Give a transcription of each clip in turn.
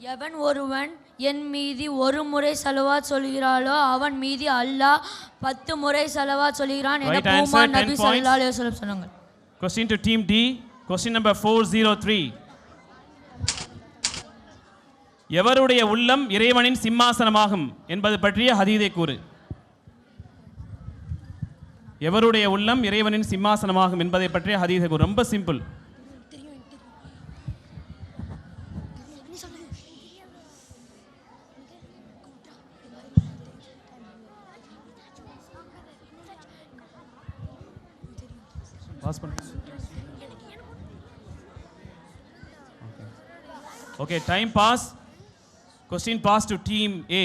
எவன் ஒருவன் என் மீதி ஒரு முறை ஸலவாத் சொல்கிறாளோ அவன் மீதி அல்லாஹ் 10 முறை ஸலவாத் சொல்கிறான் என பூமான் நபி ஸல்லல்லாஹு அலைஹி வஸல்லம் சொன்னாங்க. Question to team D. Question number 403. எவருடைய உள்ளம் இறைவனின் சிம்மாசனமாகும் என்பது பற்றிய ஹதீதை கூறு. எவருடைய உள்ளம் இறைவனின் சிம்மாசனமாகும் என்பதை பற்றிய ஹதீதை கூறு. ரொம்ப simple. Okay, time pass. Question pass to team A.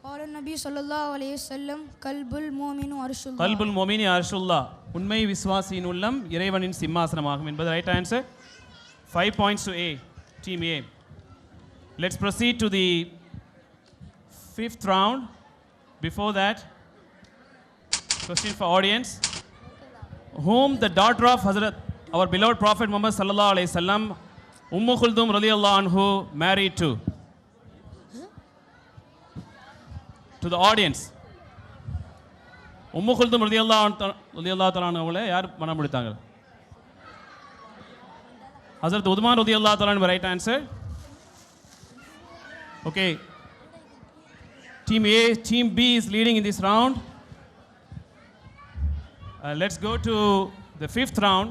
قال النبي صلى الله عليه وسلم قلب المؤمن عرش الله. قلب المؤمن عرش الله. உண்மை விசுவாசியின் உள்ளம் இறைவனின் சிம்மாசனமாகும் என்பது right answer. 5 points to A, team A. Let's proceed to the 5th round. Before that, question for audience. Whom the daughter of Hazrat, our beloved Prophet Muhammad sallallahu alaihi wasallam, Kulthum radiyallahu anhu, married to? To the audience. Kulthum radiyallahu ta'ala anhu yaar manam muditanga? Hazrat Uthman radiyallahu ta'ala anhu, right answer. Okay. Team A, team B is leading in this round. Let's go to the 5th round.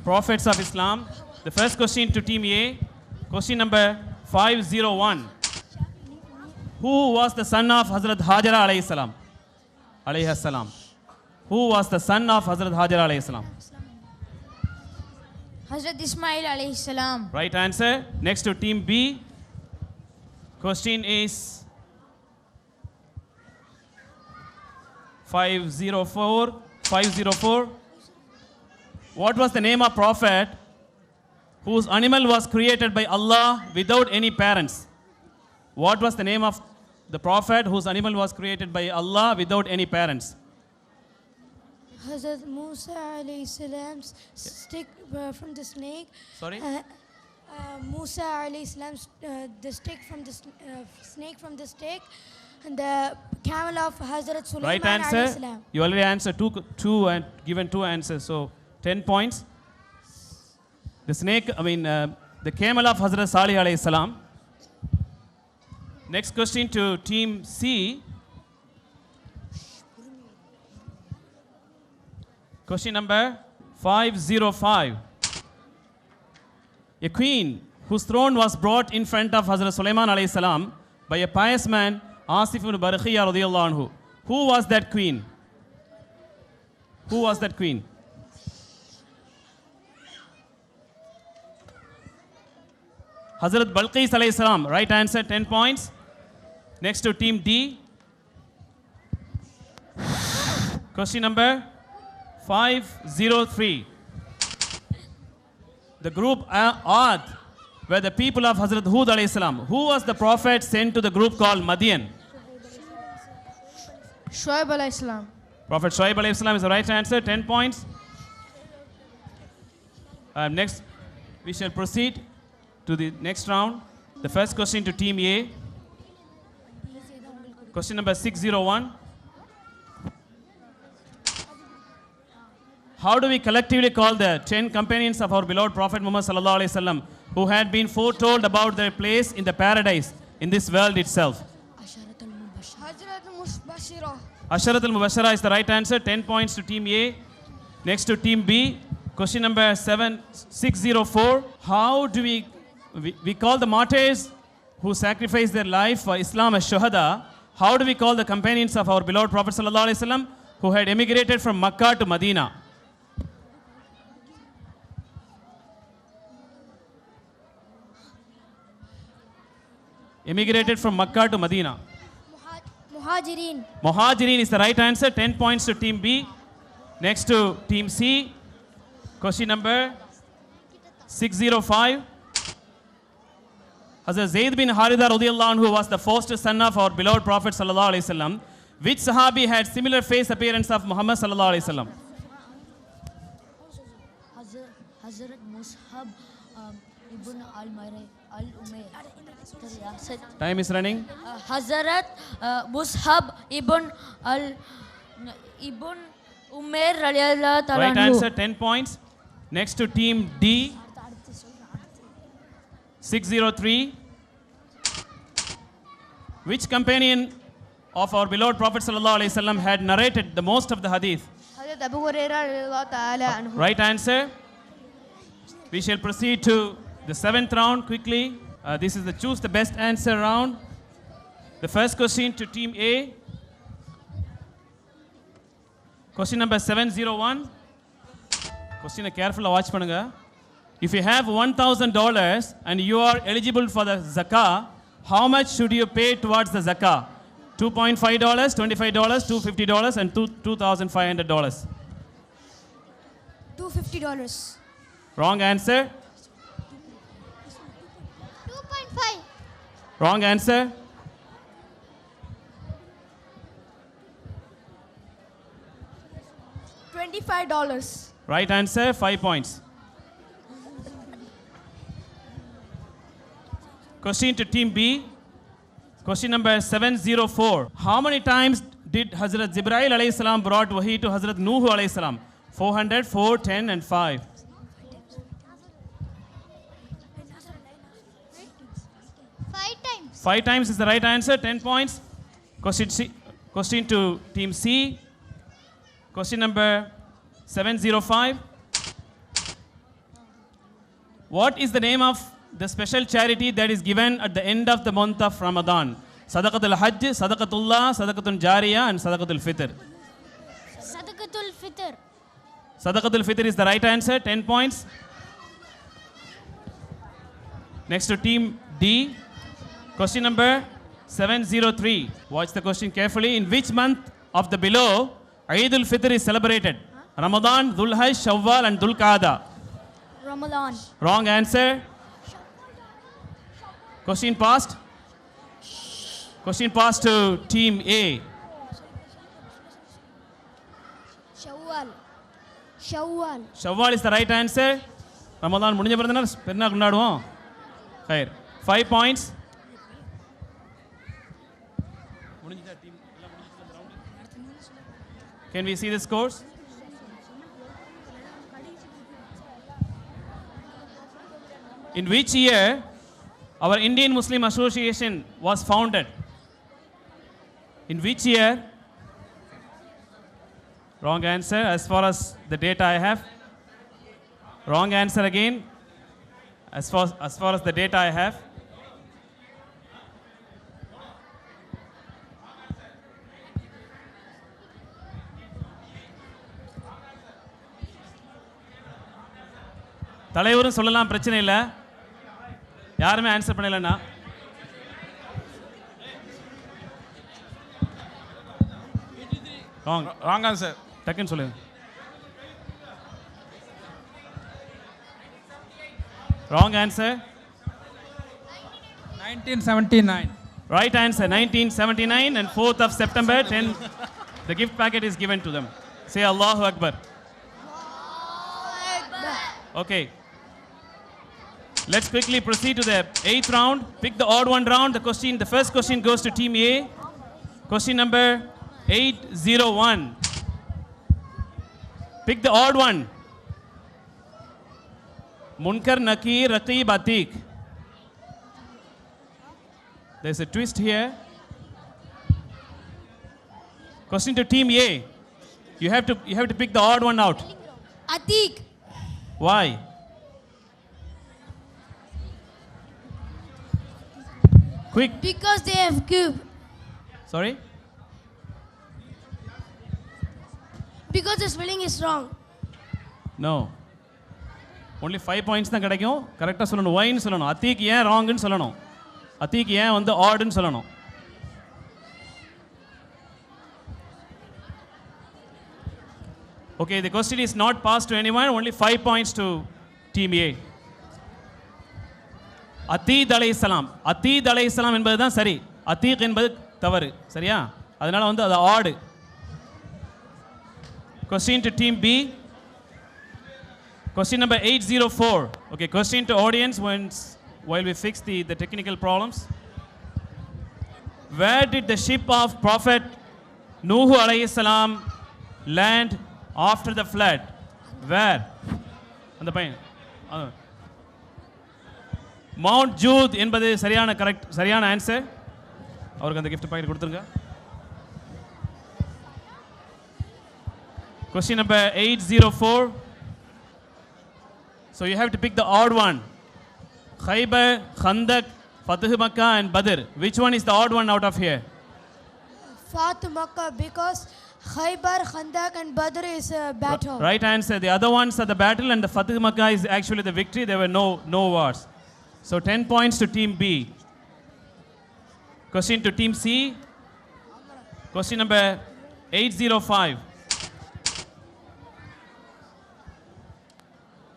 Prophets of Islam. The first question to team A. Question number 501. Who was the son of Hazrat Hajara alayhi salam? Alayhi salam. Who was the son of Hazrat Hajara alayhi salam? Hazrat Ismail alayhi salam. Right answer. Next to team B. Question is 504. What was the name of prophet whose animal was created by Allah without any parents? What was the name of the prophet whose animal was created by Allah without any parents? Hazrat Musa alayhi salam's stick from the snake. Sorry? Musa alayhi salam's the stick from the snake from the stick. And the camel of Hazrat Sulaiman right answer. alayhi salam. You already answered two and given 2 answers, so 10 points. The snake, the camel of Hazrat Salih alayhi salam. Next question to team C. Question number 505. A queen whose throne was brought in front of Hazrat Sulaiman alayhi salam by a pious man, Asif ibn Barkhiyya radiyallahu anhu. Who was that queen? Who was that queen? Hazrat Balqis alayhi salam. Right answer, 10 points. Next to team D. Question number 503. The group Ad were the people of Hazrat Hud alayhi salam. Who was the prophet sent to the group called Madian? Shuaib alayhi salam. Prophet Shuaib alayhi salam is the right answer, 10 points. Next, we shall proceed to the next round. The first question to team A. Question number 601. How do we collectively call the 10 companions of our beloved Prophet Muhammad sallallahu alaihi wasallam who had been foretold about their place in the paradise in this world itself? Hazrat Mubashira. Asharat al-Mubashara is the right answer, 10 points to team A. Next to team B. Question number 604. How do we call the martyrs who sacrificed their life for Islam as shuhada? How do we call the companions of our beloved Prophet sallallahu alaihi wasallam who had emigrated from Makkah to Medina? Emigrated from Makkah to Medina. Muhajirin. Muhajirin is the right answer, 10 points to team B. Next to team C. Question number 605. Hazrat Zayd bin Haritha radiyallahu anhu was the first son of our beloved Prophet sallallahu alaihi wasallam. Which Sahabi had similar face appearance of Muhammad sallallahu alaihi wasallam? Hazrat Mus'ab Ibn al-Mare al-Umayr. Time is running. Hazrat Mus'ab ibn Umair radiyallahu ta'ala Right answer, 10 points. Next to team D, 603. Which companion of our beloved Prophet sallallahu alaihi wasallam had narrated the most of the hadith? Hazrat Abu Hurairah radiyallahu ta'ala anhu. Right answer. We shall proceed to the 7th round quickly. This is the choose the best answer round. The first question to team A. Question number 701. Question carefully watch பண்ணுங்க. If you have $1,000 and you are eligible for the zakah, how much should you pay towards the zakah? $2.5, $25, $250 and $2,500. $250. Wrong answer. 2.5. Wrong answer. $25. Right answer, 5 points. Question to team B. Question number 704. How many times did Hazrat Jibreel alayhi salam brought wahi to Hazrat Nuh alayhi salam? 400, 4, 10 and 5. 5 times. 5 times is the right answer, 10 points. Question to team C. Question number 705. What is the name of the special charity that is given at the end of the month of Ramadan? Sadaqatul Hajj, Sadaqatullah, Sadaqatul Jariyah and Sadaqatul Fitr. Sadaqatul Fitr. Sadaqatul Fitr is the right answer, 10 points. Next to team D. Question number 703. Watch the question carefully. In which month of the below Eid al-Fitr is celebrated? Ramadan, Dhul Hajj, Shawwal and Dhul Qa'dah. Ramadan. Wrong answer. Question passed. Question passed to team A. Shawwal. Shawwal. Shawwal is the right answer. Ramadan முடிஞ்ச பிறகுனா பெருநாள் கொண்டாடுவோம். Khair. 5 points. Can we see the scores? In which year our Indian Muslim Association was founded? In which year? Wrong answer as far as the data I have. Wrong answer again as far as the data I have. தலைவரும் சொல்லலாம் பிரச்சனை இல்லை யாருமே answer பண்ணலன்னா Wrong answer. டக்குன்னு சொல்லுங்க Wrong answer. 1979. Right answer 1979 and 4th of September 10 the gift packet is given to them. Say Allahu Akbar. Okay. Let's quickly proceed to the 8th round. Pick the odd one round. The first question goes to team A. Question number 801. Pick the odd one. Munkar, Nakir, Raqib, Atiq. There's a twist here. Question to team A. You have to pick the odd one out. Atiq. Why? Quick. Because they have cube. Sorry? Because the spelling is wrong. No. Only 5 points தான் கிடைக்கும். கரெக்டாக சொல்லணும். Whyன்னு சொல்லணும். அத்தீக் ஏன் ராங்குன்னு சொல்லணும். அத்தீக் ஏன் வந்து ஆடுன்னு சொல்லணும். Okay, the question is not passed to anyone. Only 5 points to team A. அத்தீத் அலைஹிஸ்ஸலாம். அத்தீத் அலைஹிஸ்ஸலாம் என்பது தான் சரி. அத்தீக் என்பது தவறு. சரியா? அதனால வந்து அது ஆடு. Question to team B. Question number 804. Okay, question to audience while we fix the technical problems. Where did the ship of Prophet Nuhu alayhi salam land after the flood? Where? அந்த பையன் மவுண்ட் ஜூத் என்பது சரியான answer. அவருக்கு அந்த gift packet கொடுத்துருங்க. Question number 804. So you have to pick the odd one. Khaybar, Khandak, Fatih Makkah and Badr. Which one is the odd one out of here? Fatih Makkah, because Khaybar, Khandak and Badr is a battle. Right answer. The other ones are the battle and the Fatih Makkah is actually the victory. There were no wars. So 10 points to team B. Question to team C. Question number 805.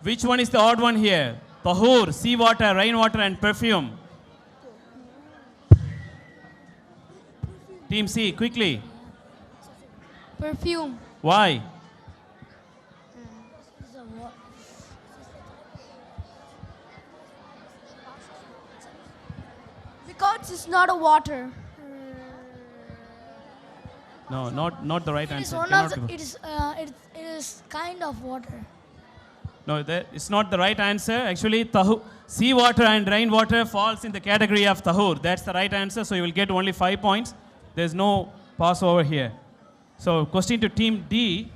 Which one is the odd one here? Tahur, seawater, rainwater and perfume. Team C, quickly. Perfume. Why? Because it's not a water. No, not the right It is answer. one of Cannot the, it is kind of water. No, it's not the right answer. Actually, seawater and rainwater falls in the category of tahur. That's the right answer. So you will get only 5 points. There's no pass over here. So question to team D.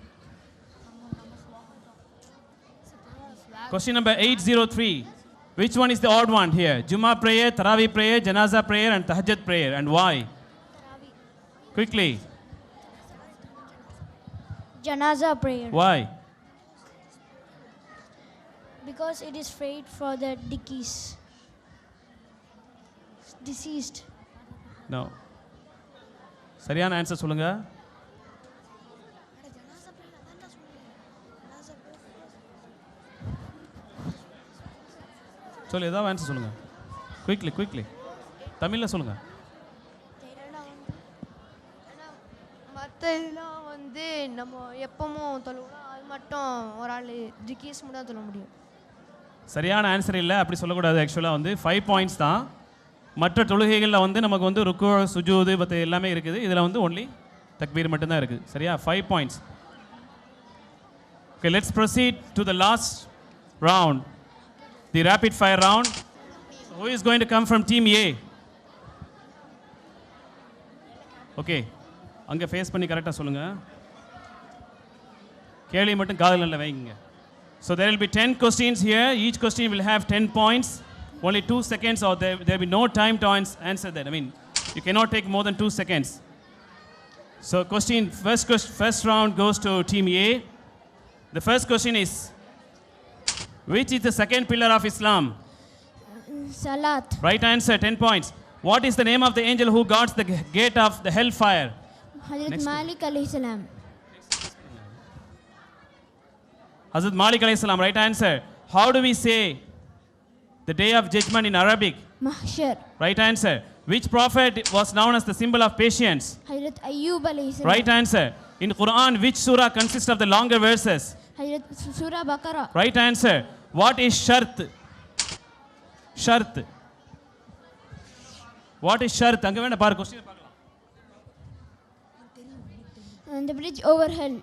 Question number 803. Which one is the odd one here? Jummah prayer, Tarawih prayer, Janazah prayer and Tahajjud prayer. And why? Quickly. Janaza prayer. Why? Because it is prayed for the deceased. No. சரியான answer சொல்லுங்க. சொல்லு ஏதாவது answer சொல்லுங்க. Quickly தமிழ்ல சொல்லுங்க. மற்ற இதெல்லாம் வந்து நம்ம எப்பவும் தொழுவோம், அது மட்டும் ஒரு ஆள் டிக்கீஸ் மட்டும் தான் சொல்ல முடியும். சரியான ஆன்சர் இல்லை, அப்படி சொல்லக்கூடாது. ஆக்சுவலாக வந்து 5 பாயிண்ட்ஸ் தான். மற்ற தொழுகைகளில் வந்து நமக்கு வந்து ருக்கு சுஜூது பற்றி எல்லாமே இருக்குது. இதில் வந்து ஒன்லி தக்பீர் மட்டும்தான் இருக்குது. சரியா? 5 points. Okay, let's proceed to the last round, the rapid fire round. So who is going to come from team A? Okay, அங்கே ஃபேஸ் பண்ணி கரெக்டாக சொல்லுங்கள். கேள்வி மட்டும் காதில் நல்லா வைங்க. So there will be 10 questions here. Each question will have 10 points. Only 2 seconds or there will be no time to answer that. I mean, you cannot take more than 2 seconds. So first round goes to team A. The first question is, which is the second pillar of Islam? Salat. Right answer, 10 points. What is the name of the angel who guards the gate of the hellfire? Hazrat Malik alayhi salam. Hazrat Malik alayhi salam, right answer. How do we say the day of judgment in Arabic? Mahshar. Right answer. Which prophet was known as the symbol of patience? Hazrat Ayyub alayhi salam. Right answer. In Quran, which surah consists of the longer verses? Hazrat Surah Baqarah. Right answer. What is shart? Shart. What is shart? அங்க வேணா பாரு question பார்க்கலாம். And the bridge over hell.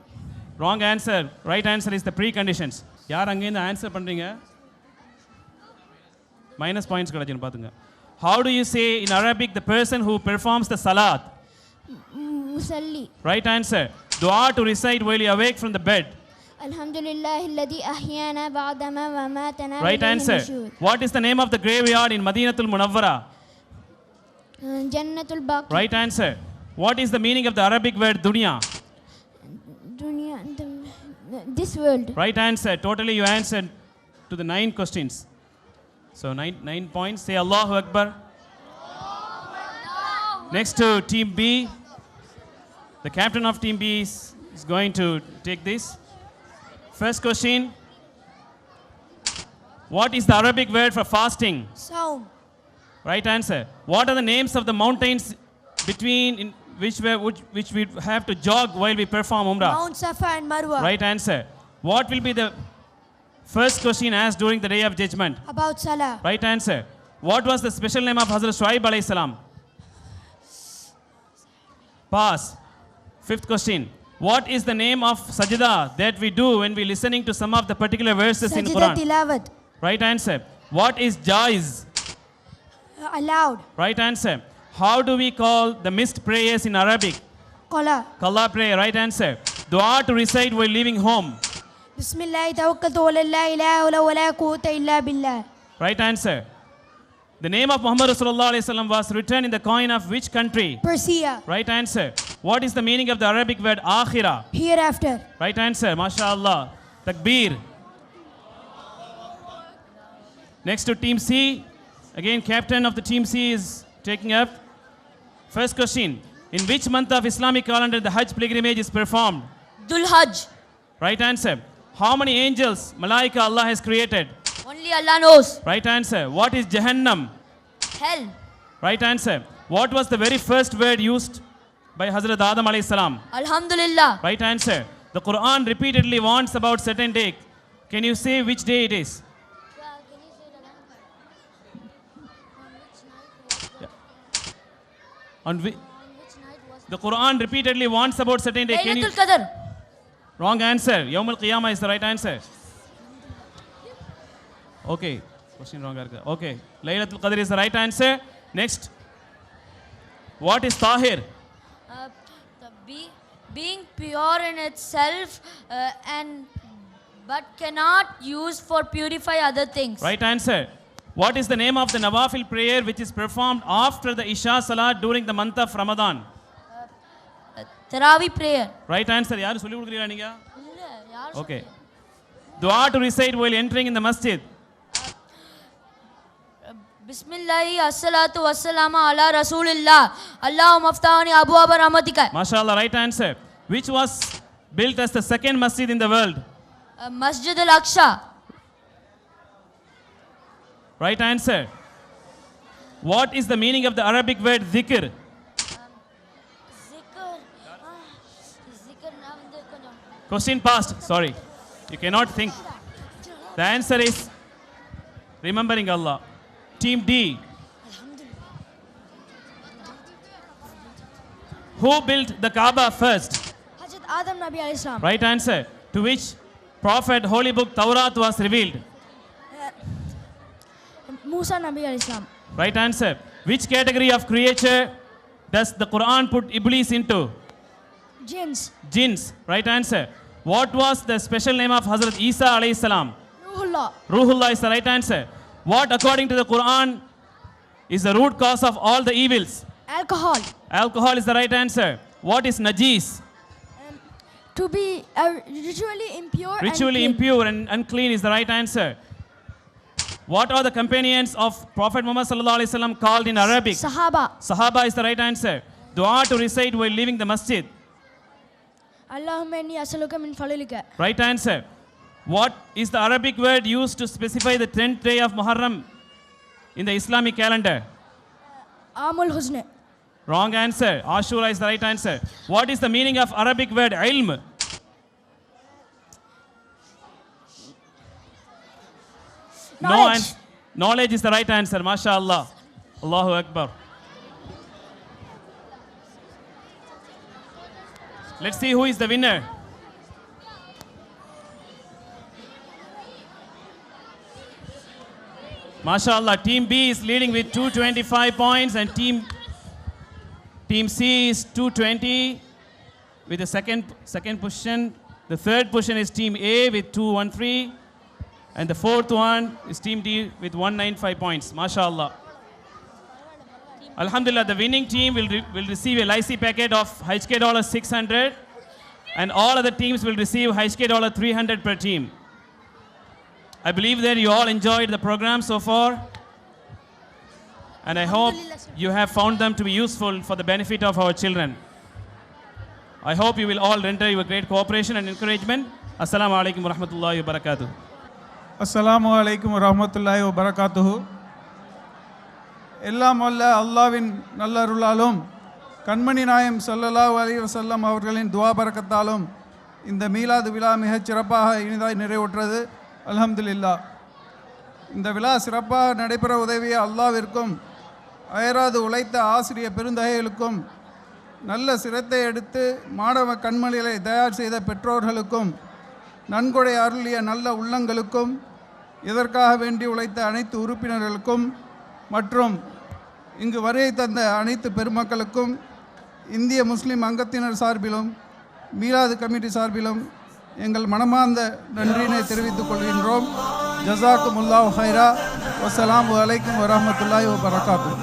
Wrong answer. Right answer is the preconditions. யார் அங்க இருந்து answer பண்றீங்க? Minus points கிடைச்சுன்னு பாத்துங்க. How do you say in Arabic the person who performs the salat? Musalli. Right answer. Dua to recite while you awake from the bed. Alhamdulillah alladhi ahyana ba'da ma amatana. Right answer. What is the name of the graveyard in Madinatul Munawwara? Jannatul Baqi. Right answer. What is the meaning of the Arabic word dunya? Dunya, this world. Right answer. Totally you answered to the 9 questions. So 9 points. Say Allahu Akbar. Next to team B. The captain of team B is going to take this. First question. What is the Arabic word for fasting? Saum. Right answer. What are the names of the mountains between which we have to jog while we perform Umrah? Mount Safa and Marwa. Right answer. What will be the First question asked during the day of judgment. About Salah. Right answer. What was the special name of Hazrat Shuaib alayhi salam? Pass. Fifth question. What is the name of sajda that we do when we listening to some of the particular verses in Sajda Quran? tilawat. Right answer. What is jaiz? Allowed. Right answer. How do we call the missed prayers in Arabic? Qala. Qalla prayer. Right answer. Dua to recite while leaving home. Bismillah tawakkaltu ala la ilaha wa la quwwata illa billah. Right answer. The name of Muhammad Rasulullah alayhi salam was written in the coin of which country? Persia. Right answer. What is the meaning of the Arabic word akhirah? Hereafter. Right answer. MashaAllah. Takbir. Next to team C. Again, captain of the team C is taking up. First question. In which month of Islamic calendar the Hajj pilgrimage is performed? Dhul Hajj. Right answer. How many angels, Malaika, Allah has created? Only Allah knows. Right answer. What is Jahannam? Hell. Right answer. What was the very first word used by Hazrat Adam alayhi salam? Alhamdulillah. Right answer. The Quran repeatedly warns about certain day. Can you say which day it is? Yeah. The Quran repeatedly warns about certain day. Can you? Laylatul Qadr. Wrong answer. Yawm al-Qiyamah is the right answer. Okay. Question wrong. Okay. Laylatul Qadr is the right answer. Next. What is Tahir? Being pure in itself but cannot use for purify other things. Right answer. What is the name of the Nawafil prayer which is performed after the Isha Salat during the month of Ramadan? Taraweeh prayer. Right answer. Yaru solli kudukrீங்களா நீங்க? Okay. Dua to recite while entering in the masjid. Bismillahi assalatu wassalamu ala rasulillah. Allahumma aftahni abwaaba rahmatika. MashaAllah. Right answer. Which was built as the second masjid in the world? Masjid al-Aqsa. Right answer. What is the meaning of the Arabic word dhikr? Question passed. Sorry. You cannot think. The answer is remembering Allah. Team D. Who built the Kaaba first? Hazrat Adam Nabi alayhi salam. Right answer. To which prophet holy book Tawrat was revealed? Musa Nabi alayhi salam. Right answer. Which category of creature does the Quran put Iblis into? Jinns. Jinns. Right answer. What was the special name of Hazrat Isa alayhi salam? Ruhullah. Ruhullah is the right answer. What according to the Quran is the root cause of all the evils? Alcohol. Alcohol is the right answer. What is najis? To be ritually impure. Ritually impure and unclean is the right answer. What are the companions of Prophet Muhammad sallallahu alaihi wasallam called in Arabic? Sahaba. Sahaba is the right answer. Dua to recite while leaving the masjid. Allahumma inni as'aluka min fadlika. Right answer. What is the Arabic word used to specify the 10th day of Muharram in the Islamic calendar? Amul Huzn. Wrong answer. Ashura is the right answer. What is the meaning of Arabic word ilm? Knowledge. Knowledge is the right answer. MashaAllah. Allahu Akbar. Let's see who is the winner. MashaAllah. Team B is leading with 225 points and Team C is 220 with the second position. The third position is Team A with 213 and the fourth one is Team D with 195 points. MashaAllah. Alhamdulillah, the winning team will receive a LIC packet of HK $600 and all other teams will receive HK $300 per team. I believe that you all enjoyed the program so far and I hope you have found them to be useful for the benefit of our children. I hope you will all render your great cooperation and encouragement. Assalamu alaikum wa rahmatullahi wa barakatuh. அஸ்ஸலாமு அலைக்கும் வரஹ்மத்துல்லாஹி வபரகாத்துஹு. எல்லாம் வல்ல அல்லாஹ்வின் நல்லருளாலும் கண்மணி நாயம் ஸல்லல்லாஹு அலைஹி வஸல்லம் அவர்களின் துஆ பரக்கத்தாலும் இந்த மீலாது விழா மிகச் சிறப்பாக இனிதாய் நிறைவுற்றது. அல்ஹம்துலில்லாஹ். இந்த விழா சிறப்பாக நடைபெற உதவிய அல்லாஹ்விற்கும் அயராது உழைத்த ஆசிரியர் பெருந்தகைகளுக்கும் நல்ல சிரத்தை எடுத்து மாணவ கண்மணிகளை தயார் செய்த பெற்றோர்களுக்கும் நன்கொடை அருளிய நல்ல உள்ளங்களுக்கும் இதற்காக வேண்டி உழைத்த அனைத்து உறுப்பினர்களுக்கும் மற்றும் இங்கு வருகை தந்த அனைத்து பெருமக்களுக்கும் இந்திய முஸ்லிம் அங்கத்தினர் சார்பிலும் மீலாது கமிட்டி சார்பிலும் எங்கள் மனமார்ந்த நன்றியினை தெரிவித்துக் கொள்கின்றோம். ஜஸாக்குமுல்லாஹு ஹைரா. வஸ்ஸலாமு அலைக்கும் வரஹ்மத்துல்லாஹி வபரகாத்துஹு.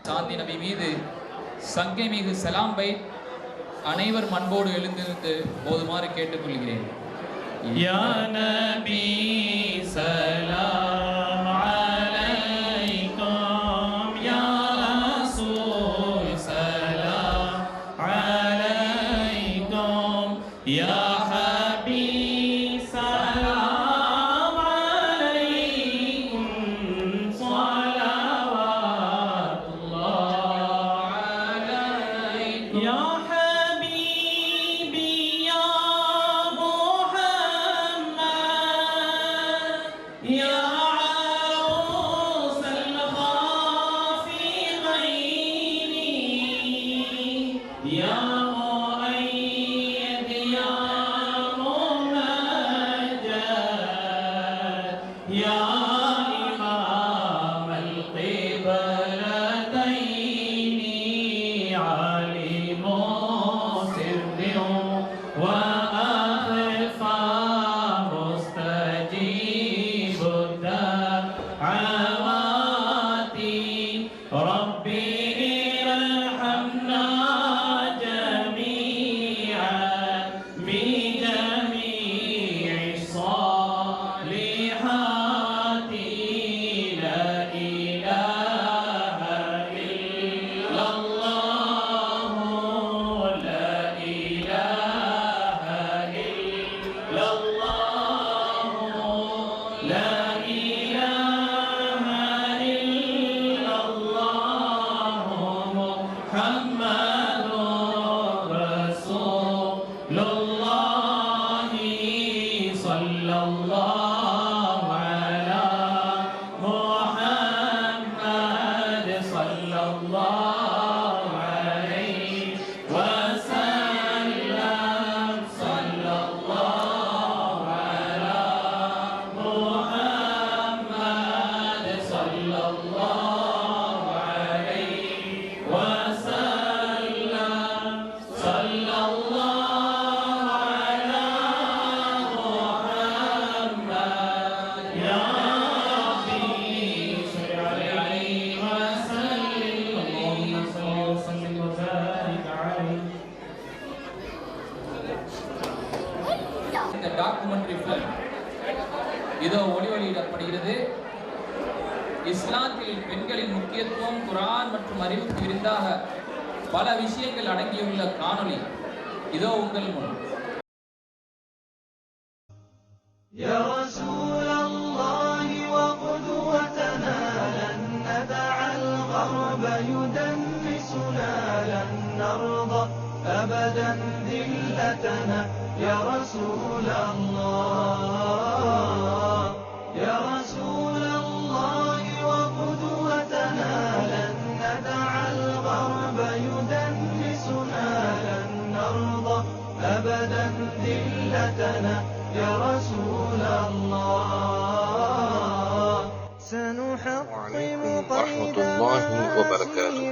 சாந்தி நபி மீது சங்கை மிகு சலாம் பை அனைவர் அன்போடு எழுந்திருந்து போதுமாறு கேட்டுக்கொள்கிறேன். யா நபி சலாம் அலைக்கும், யா ரசூல் சலாம் அலைக்கும், யா ஹபீப் சலாம் அலைக்கும், ஸலவாத்துல்லாஹ் அலைக்கும், யா ஹபீபி யா يا عروس الخافقين يا مؤيد يا ممجد يا إمام القبلتين عالم سر وأخفى مستجيب الدعواتي ربي ارحمنا جميعا بجميع الصالحات لا إله إلا الله لا إله إلا الله لا إله إلا الله محمد رسول الله صلى الله على محمد صلى الله عليه وسلم صلى الله على محمد صلى الله عليه وسلم صلى الله على محمد يا ربي صل عليه وسلم اللهم صل وسلم وبارك عليه. இந்த டாக்குமெண்ட்ரி ஃபிலிம் இதோ ஒளிவெளியிடப்படுகிறது. இஸ்லாத்தில் பெண்களின் முக்கியத்துவம், குர்ஆன் மற்றும் அறிவுக்கு விருந்தாக பல விஷயங்கள் அடங்கியுள்ள காணொளி இதோ உங்கள் முன். يا رسول الله وقدوتنا لن ندع الغرب يدنسنا لن نرضى أبدا ذلتنا يا رسول الله يا رسول الله وقدوتنا لن ندع الغرب يدنسنا لن نرضى أبدا ذلتنا يا رسول الله سنحطم قيد وبركاته.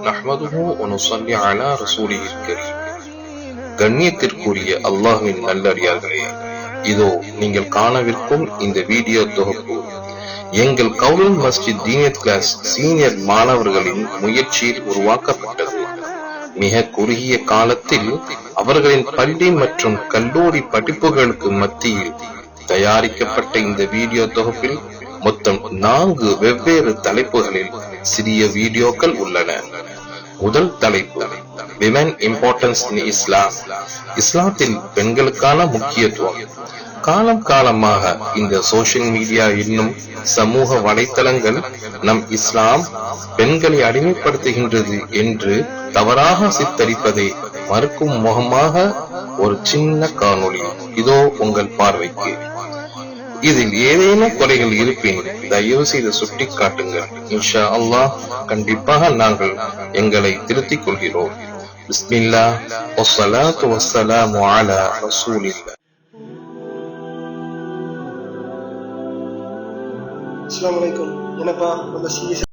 نحمده ونصلي على رسوله الكريم. கண்ணியத்திற்குரிய அல்லாஹ்வின் நல்லடியார்களே, இதோ நீங்கள் காணவிருக்கும் இந்த வீடியோ தொகுப்பு எங்கள் கவுல் மஸ்ஜித் தீனியத் கிளாஸ் சீனியர் மாணவர்களின் முயற்சியில் உருவாக்கப்பட்டது. மிக குறுகிய காலத்தில் அவர்களின் பள்ளி மற்றும் கல்லூரி படிப்புகளுக்கு மத்தியில் தயாரிக்கப்பட்ட இந்த வீடியோ தொகுப்பில் மொத்தம் 4 வெவ்வேறு தலைப்புகளில் சிறிய வீடியோக்கள் உள்ளன. முதல் தலைப்பு விமன் இம்பார்ட்டன்ஸ் இன் இஸ்லாம். இஸ்லாத்தில் பெண்களுக்கான முக்கியத்துவம். காலம் காலமாக இந்த சோசியல் மீடியா என்னும் சமூக வலைத்தளங்கள் நம் இஸ்லாம் பெண்களை அடிமைப்படுத்துகின்றது என்று தவறாக சித்தரிப்பதை மறுக்கும் முகமாக ஒரு சின்ன காணொளி இதோ உங்கள் பார்வைக்கு. இதில் ஏதேனும் குறைகள் இருப்பின் தயவு செய்து சுட்டி காட்டுங்கள். இன்ஷா அல்லாஹ் கண்டிப்பாக நாங்கள் எங்களை திருத்திக் கொள்கிறோம். பிஸ்மில்லாஹ் வஸ்ஸலாத்து வஸ்ஸலாமு அலா ரசூலில்லாஹ். அஸ்ஸலாமு அலைக்கும். என்னப்பா ரொம்ப சீரியஸா